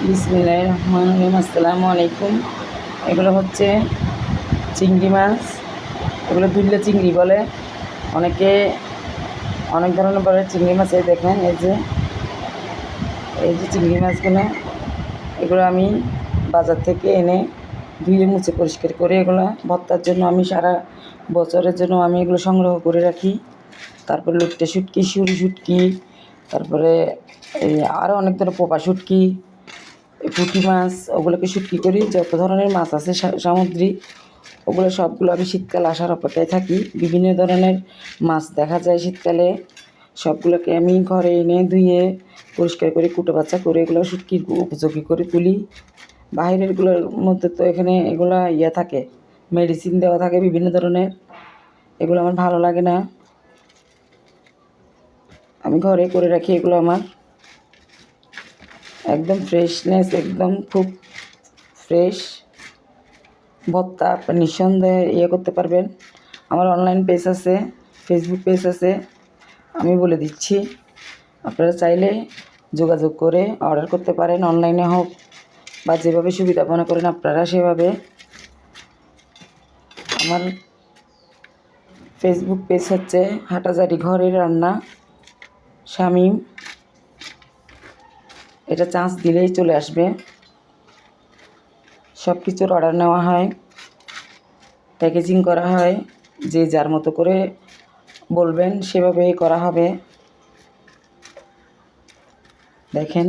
বিসমিল্লাহির রহমানির রহিম। আসসালামু আলাইকুম। এগুলো হচ্ছে চিংড়ি মাছ। এগুলো দুল্লা চিংড়ি বলে, অনেকে অনেক ধরনের বলে চিংড়ি মাছ। এই দেখেন, এই যে চিংড়ি মাছগুলো, এগুলো আমি বাজার থেকে এনে ধুয়ে মুছে পরিষ্কার করে এগুলো ভর্তার জন্য আমি সারা বছরের জন্য আমি এগুলো সংগ্রহ করে রাখি। তারপরে লুট্টে শুটকি, সুরি শুটকি, তারপরে এই আরও অনেক ধরনের পোপা শুটকি, পুঁটি মাছ, ওগুলোকে শুটকি করি। যত ধরনের মাছ আছে সামুদ্রিক, ওগুলো সবগুলো আমি শীতকাল আসার অপেক্ষায় থাকি। বিভিন্ন ধরনের মাছ দেখা যায় শীতকালে, সবগুলোকে আমি ঘরে এনে ধুয়ে পরিষ্কার করে কুটো বাচ্চা করে এগুলো শুটকির উপযোগী করে তুলি। বাইরেরগুলোর মধ্যে তো এখানে এগুলা থাকে, মেডিসিন দেওয়া থাকে বিভিন্ন ধরনের, এগুলো আমার ভালো লাগে না। আমি ঘরে করে রাখি এগুলো, আমার একদম ফ্রেশনেস, একদম খুব ফ্রেশ ভর্তা। আপনার নিঃসন্দেহে করতে পারবেন। আমার অনলাইন পেজ আছে, ফেসবুক পেজ আছে, আমি বলে দিচ্ছি। আপনারা চাইলে যোগাযোগ করে অর্ডার করতে পারেন, অনলাইনে হোক বা যেভাবে সুবিধা মনে করেন আপনারা সেভাবে। আমার ফেসবুক পেজ হচ্ছে হাটাজারি ঘরের রান্না শামীম। এটা চান্স দিলেই চলে আসবে। সব কিছুর অর্ডার নেওয়া হয়, প্যাকেজিং করা হয়, যে যার মতো করে বলবেন সেভাবেই করা হবে। দেখেন,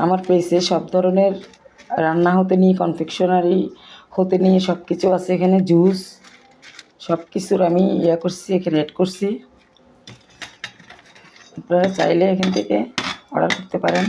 আমার পেজে সব ধরনের রান্না হতে নিয়ে, কনফেকশনারি হতে নিয়ে সব কিছু আছে। এখানে জুস সব কিছুর আমি করছি, এখানে অ্যাড করছি। আপনারা চাইলে এখান থেকে অর্ডার করতে পারেন।